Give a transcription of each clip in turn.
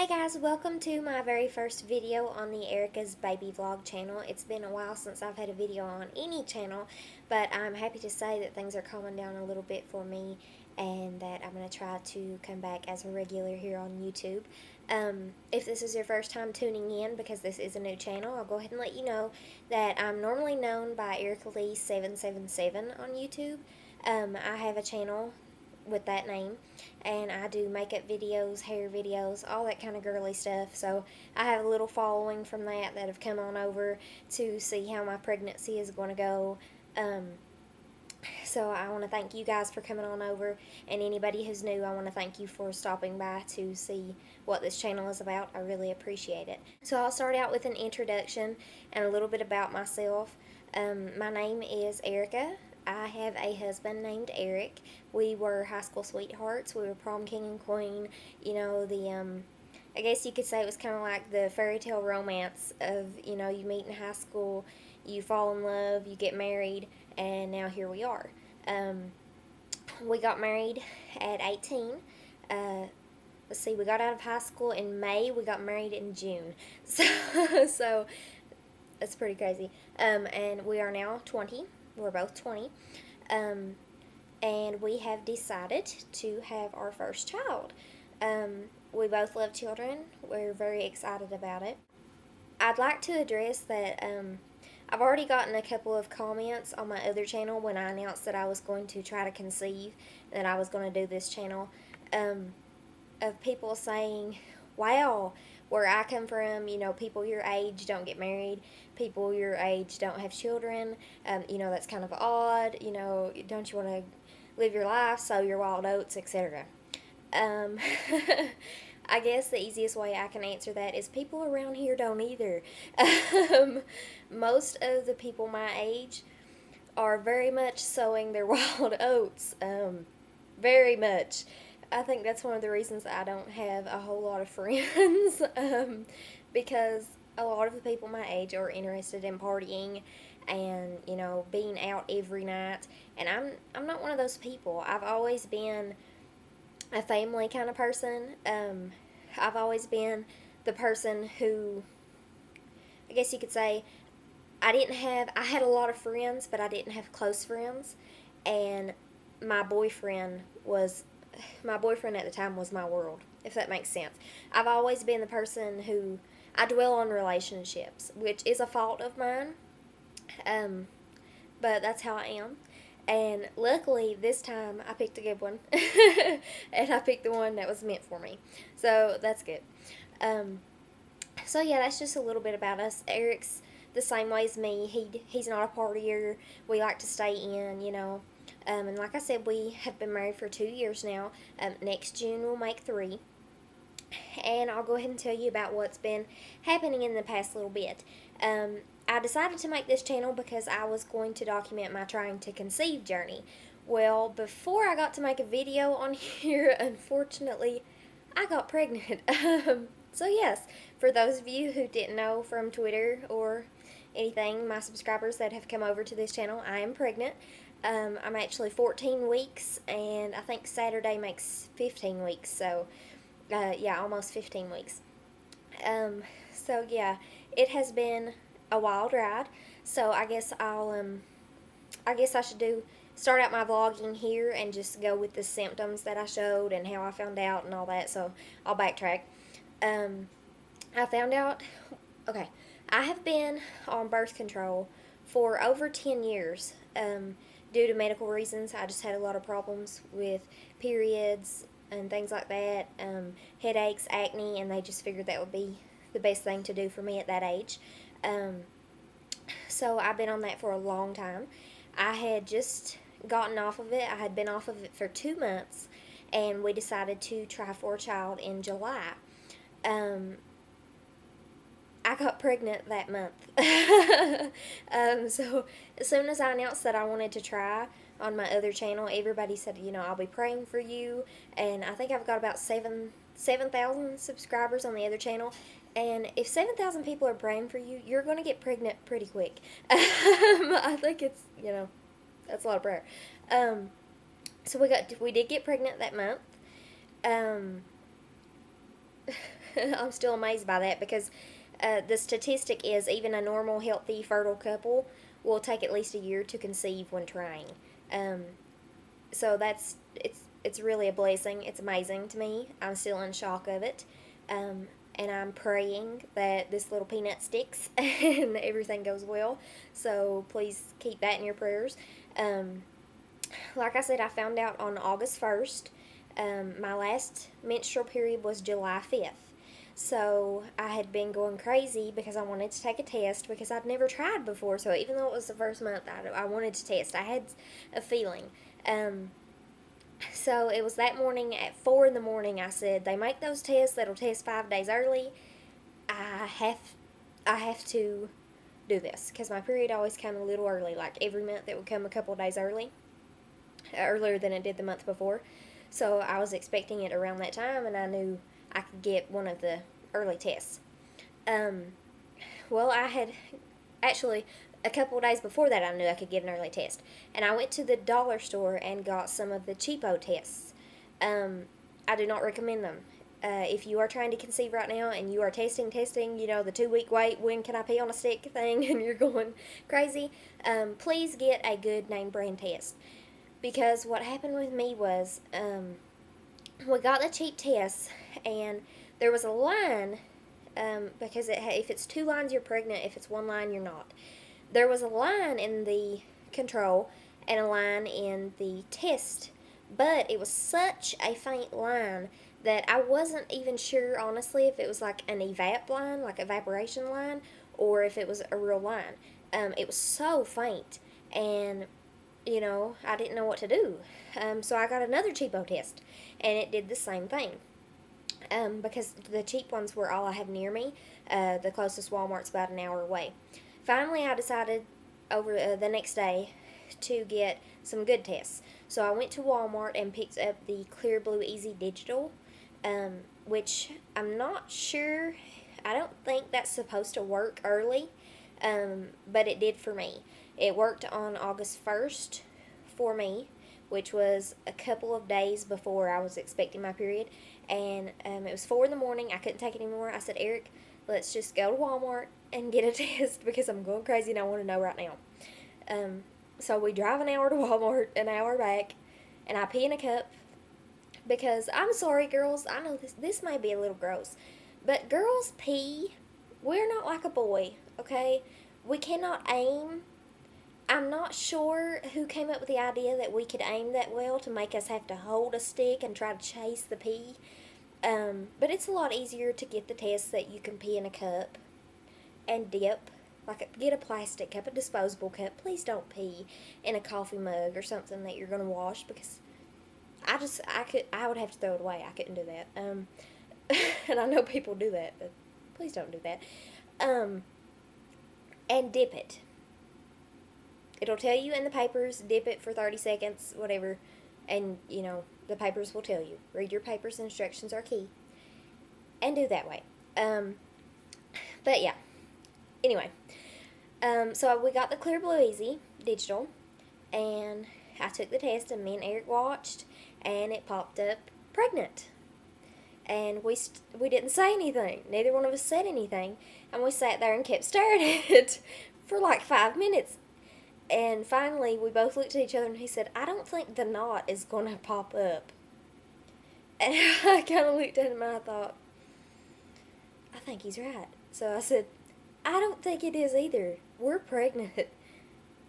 Guys, welcome to my very first video on the Erica's Baby Vlog channel. It's been a while since I've had a video on any channel, but I'm happy to say that things are calming down a little bit for me and that I'm going to try to come back as a regular here on YouTube. If this is your first time tuning in, because this is a new channel, I'll go ahead and let you know that I'm normally known by Erica Lee 777 on YouTube. I have a channel with that name, and I do makeup videos, hair videos, all that kind of girly stuff. So I have a little following from that have come on over to see how my pregnancy is going to go. So I want to thank you guys for coming on over, and anybody who's new, I want to thank you for stopping by to see what this channel is about. I really appreciate it. So I'll start out with an introduction and a little bit about myself. My name is Erica. I have a husband named Eric. We were high school sweethearts. We were prom king and queen. You know, I guess you could say it was kind of like the fairy tale romance of, you meet in high school, you fall in love, you get married, and now here we are. We got married at 18. Let's see, we got out of high school in May. We got married in June. So that's pretty crazy. And we are now 20. We're both 20. And we have decided to have our first child. We both love children. We're very excited about it. I'd like to address that I've already gotten a couple of comments on my other channel when I announced that I was going to try to conceive, that I was going to do this channel, of people saying, wow, where I come from, people your age don't get married, people your age don't have children, that's kind of odd, don't you want to live your life, sow your wild oats, etc. I guess the easiest way I can answer that is people around here don't either. Most of the people my age are very much sowing their wild oats, very much. I think that's one of the reasons I don't have a whole lot of friends, because a lot of the people my age are interested in partying and, being out every night, and I'm not one of those people. I've always been a family kind of person. I've always been the person who, I guess you could say, I had a lot of friends, but I didn't have close friends, and my boyfriend at the time was my world, if that makes sense. I've always been the person who, I dwell on relationships, which is a fault of mine, but that's how I am. And luckily, this time, I picked a good one, and I picked the one that was meant for me, so that's good. So yeah, that's just a little bit about us. Eric's the same way as me. He's not a partier. We like to stay in, and like I said, we have been married for 2 years now. Next June we'll make 3. And I'll go ahead and tell you about what's been happening in the past little bit. I decided to make this channel because I was going to document my trying to conceive journey. Well, before I got to make a video on here, unfortunately, I got pregnant. So yes, for those of you who didn't know from Twitter or anything, my subscribers that have come over to this channel, I am pregnant. I'm actually 14 weeks, and I think Saturday makes 15 weeks, so yeah, almost 15 weeks. So yeah, it has been a wild ride. So I guess I should start out my vlogging here and just go with the symptoms that I showed and how I found out and all that. So I'll backtrack. I found out, okay, I have been on birth control for over 10 years. Due to medical reasons, I just had a lot of problems with periods and things like that, headaches, acne, and they just figured that would be the best thing to do for me at that age. So I've been on that for a long time. I had just gotten off of it. I had been off of it for 2 months, and we decided to try for a child in July. I got pregnant that month. So as soon as I announced that I wanted to try on my other channel, everybody said, I'll be praying for you. And I think I've got about 7,000 subscribers on the other channel. And if 7,000 people are praying for you, you're going to get pregnant pretty quick. I think it's, that's a lot of prayer. So we did get pregnant that month. I'm still amazed by that because the statistic is even a normal, healthy, fertile couple will take at least a year to conceive when trying. Um, so it's really a blessing. It's amazing to me. I'm still in shock of it. Um, and I'm praying that this little peanut sticks and everything goes well. So please keep that in your prayers. Um, like I said, I found out on August 1st. My last menstrual period was July 5th. So I had been going crazy because I wanted to take a test because I'd never tried before. So even though it was the first month, I wanted to test. I had a feeling. Um, so it was that morning at 4 in the morning. I said, they make those tests that'll test 5 days early. I have, I have to do this because my period always came a little early. Like every month, it would come a couple of days earlier than it did the month before. So I was expecting it around that time, and I knew I could get one of the early tests. Um, well, I had actually a couple of days before that I knew I could get an early test, and I went to the dollar store and got some of the cheapo tests. I do not recommend them. If you are trying to conceive right now and you are testing, the 2 week wait, when can I pee on a stick thing, and you're going crazy, please get a good name brand test. Because what happened with me was, we got the cheap tests, and there was a line, because if it's 2 lines, you're pregnant. If it's 1 line, you're not. There was a line in the control and a line in the test, but it was such a faint line that I wasn't even sure, honestly, if it was like an evap line, like evaporation line, or if it was a real line. It was so faint, and I didn't know what to do. So I got another cheapo test, and it did the same thing. Because the cheap ones were all I have near me. The closest Walmart's about an hour away. Finally, I decided over the next day to get some good tests. So I went to Walmart and picked up the Clear Blue Easy Digital, which I'm not sure. I don't think that's supposed to work early, but it did for me. It worked on August 1st for me, which was a couple of days before I was expecting my period. And it was 4 in the morning. I couldn't take it anymore. I said, Eric, let's just go to Walmart and get a test because I'm going crazy and I want to know right now. So we drive an hour to Walmart, an hour back, and I pee in a cup because I'm sorry, girls. I know this may be a little gross, but girls pee. We're not like a boy, okay? We cannot aim. I'm not sure who came up with the idea that we could aim that well to make us have to hold a stick and try to chase the pee. But it's a lot easier to get the test that you can pee in a cup and dip. Get a plastic cup, a disposable cup. Please don't pee in a coffee mug or something that you're going to wash because I would have to throw it away. I couldn't do that. And I know people do that, but please don't do that. And dip it. It'll tell you in the papers, dip it for 30 seconds, whatever, and, the papers will tell you. Read your papers, instructions are key. And do that way. But yeah. Anyway. So we got the Clear Blue Easy Digital, and I took the test, and me and Eric watched, and it popped up pregnant. And we didn't say anything. Neither one of us said anything. And we sat there and kept staring at it for like 5 minutes. And finally, we both looked at each other, and he said, I don't think the knot is going to pop up. And I kind of looked at him, and I thought, I think he's right. So I said, I don't think it is either. We're pregnant.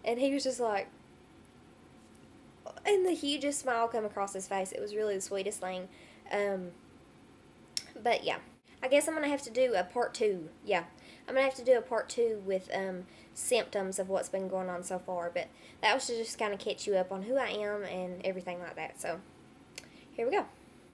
And he was just like, and the hugest smile come across his face. It was really the sweetest thing. But yeah, I guess I'm going to have to do a part 2. Yeah, I'm going to have to do a part 2 with symptoms of what's been going on so far. But that was to just kind of catch you up on who I am and everything like that. So here we go.